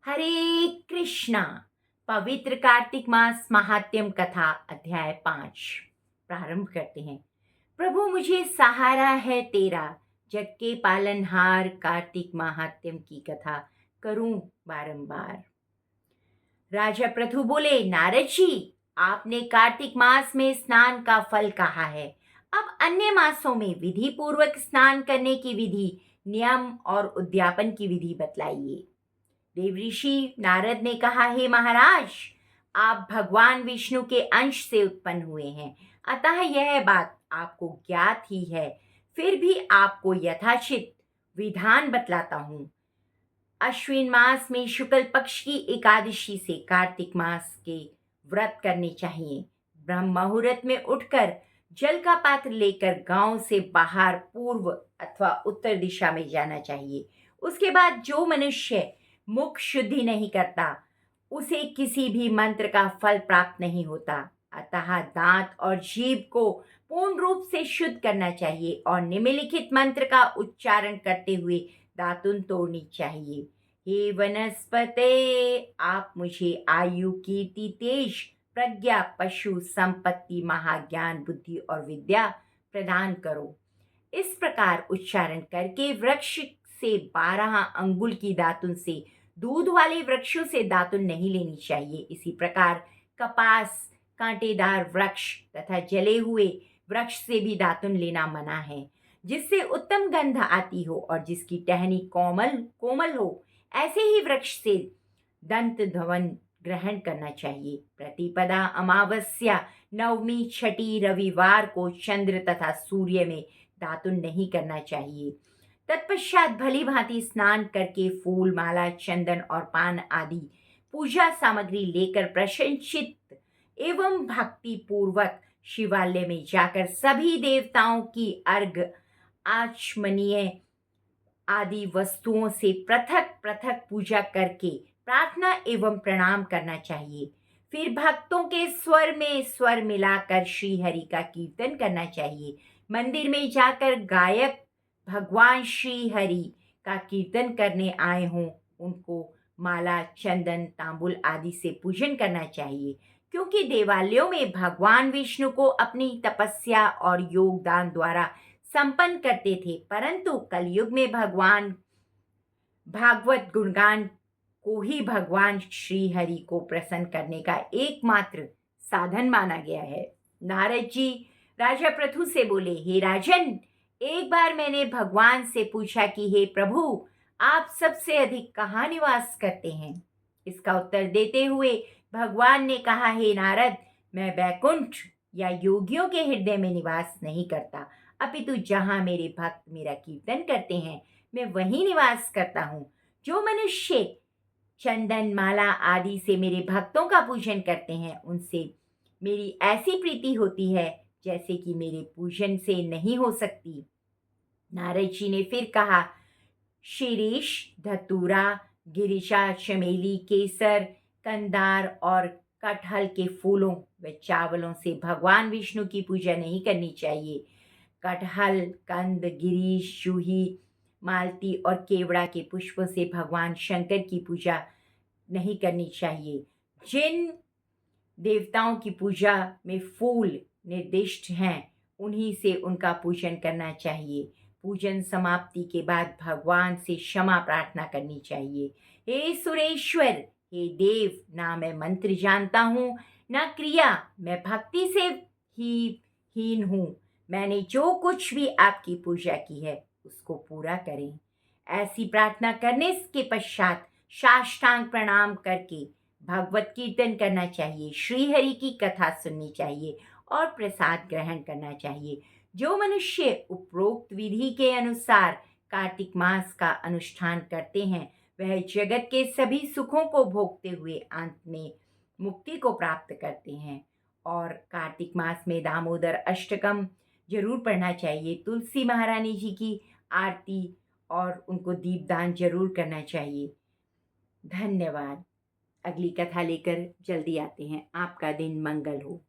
हरे कृष्णा। पवित्र कार्तिक मास महात्म्य कथा अध्याय 5 प्रारंभ करते हैं। प्रभु मुझे सहारा है तेरा, जग के पालनहार। कार्तिक महात्म्य की कथा करूं बारंबार। राजा प्रथु बोले, नारद जी, आपने कार्तिक मास में स्नान का फल कहा है। अब अन्य मासों में विधि पूर्वक स्नान करने की विधि, नियम और उद्यापन की विधि बतलाइए। देवऋषि नारद ने कहा, हे महाराज, आप भगवान विष्णु के अंश से उत्पन्न हुए हैं, अतः यह बात आपको ज्ञात ही है। फिर भी आपको यथाचित विधान बतलाता हूँ। अश्विन मास में शुक्ल पक्ष की एकादशी से कार्तिक मास के व्रत करने चाहिए। ब्रह्म मुहूर्त में उठकर जल का पात्र लेकर गांव से बाहर पूर्व अथवा उत्तर दिशा में जाना चाहिए। उसके बाद जो मनुष्य मुख शुद्धि नहीं करता, उसे किसी भी मंत्र का फल प्राप्त नहीं होता। अतः दांत और जीभ को पूर्ण रूप से शुद्ध करना चाहिए और निम्नलिखित मंत्र का उच्चारण करते हुए दातुन तोड़नी चाहिए। हे वनस्पते, आप मुझे आयु, कीर्ति, तेज, प्रज्ञा, पशु, संपत्ति, महाज्ञान, बुद्धि और विद्या प्रदान करो। इस प्रकार उच्चारण करके वृक्ष से 12 अंगुल की दातुन से, दूध वाले वृक्षों से दातुन नहीं लेनी चाहिए। इसी प्रकार कपास, कांटेदार वृक्ष तथा जले हुए वृक्ष से भी दातुन लेना मना है, जिससे उत्तम गंध आती हो और जिसकी टहनी कोमल कोमल हो। ऐसे ही वृक्ष से दंत धवन ग्रहण करना चाहिए। प्रतिपदा, अमावस्या, नवमी, छठी, रविवार को चंद्र तथा सूर्य में दातुन नहीं करना चाहिए। तत्पश्चात भली भांति स्नान करके फूल, माला, चंदन और पान आदि पूजा सामग्री लेकर प्रसन्नचित्त एवं भक्ति पूर्वक शिवालय में जाकर सभी देवताओं की अर्घ्य, आचमनीय आदि वस्तुओं से पृथक पृथक पूजा करके प्रार्थना एवं प्रणाम करना चाहिए। फिर भक्तों के स्वर में स्वर मिलाकर श्री हरि का कीर्तन करना चाहिए। मंदिर में जाकर गायक भगवान श्री हरि का कीर्तन करने आए हों, उनको माला, चंदन, तांबुल आदि से पूजन करना चाहिए, क्योंकि देवालयों में भगवान विष्णु को अपनी तपस्या और योगदान द्वारा संपन्न करते थे। परंतु कलयुग में भगवान भागवत गुणगान को ही भगवान श्री हरि को प्रसन्न करने का एकमात्र साधन माना गया है। नारद जी राजा पृथु से बोले, हे राजन, एक बार मैंने भगवान से पूछा कि हे प्रभु, आप सबसे अधिक कहाँ निवास करते हैं? इसका उत्तर देते हुए भगवान ने कहा, हे नारद, मैं बैकुंठ या योगियों के हृदय में निवास नहीं करता, अपितु जहाँ मेरे भक्त मेरा कीर्तन करते हैं, मैं वहीं निवास करता हूँ। जो मनुष्य चंदन, माला आदि से मेरे भक्तों का पूजन करते हैं, उनसे मेरी ऐसी प्रीति होती है जैसे कि मेरे पूजन से नहीं हो सकती। नारद जी ने फिर कहा, शीरीष, धतूरा, गिरिजा, चमेली, केसर, कंदार और कटहल के फूलों व चावलों से भगवान विष्णु की पूजा नहीं करनी चाहिए। कटहल, कंद, गिरीश, जूही, मालती और केवड़ा के पुष्पों से भगवान शंकर की पूजा नहीं करनी चाहिए। जिन देवताओं की पूजा में फूल निर्दिष्ट हैं, उन्हीं से उनका पूजन करना चाहिए। पूजन समाप्ति के बाद भगवान से क्षमा प्रार्थना करनी चाहिए। हे सुरेश्वर, हे देव, ना मैं मंत्र जानता हूँ ना क्रिया, मैं भक्ति से ही हीन हूँ। मैंने जो कुछ भी आपकी पूजा की है उसको पूरा करें। ऐसी प्रार्थना करने के पश्चात साष्टांग प्रणाम करके भगवत कीर्तन करना चाहिए, श्री हरि की कथा सुननी चाहिए और प्रसाद ग्रहण करना चाहिए। जो मनुष्य उपरोक्त विधि के अनुसार कार्तिक मास का अनुष्ठान करते हैं, वह जगत के सभी सुखों को भोगते हुए अंत में मुक्ति को प्राप्त करते हैं। और कार्तिक मास में दामोदर अष्टकम जरूर पढ़ना चाहिए, तुलसी महारानी जी की आरती और उनको दीपदान जरूर करना चाहिए। धन्यवाद। अगली कथा लेकर जल्दी आते हैं। आपका दिन मंगल हो।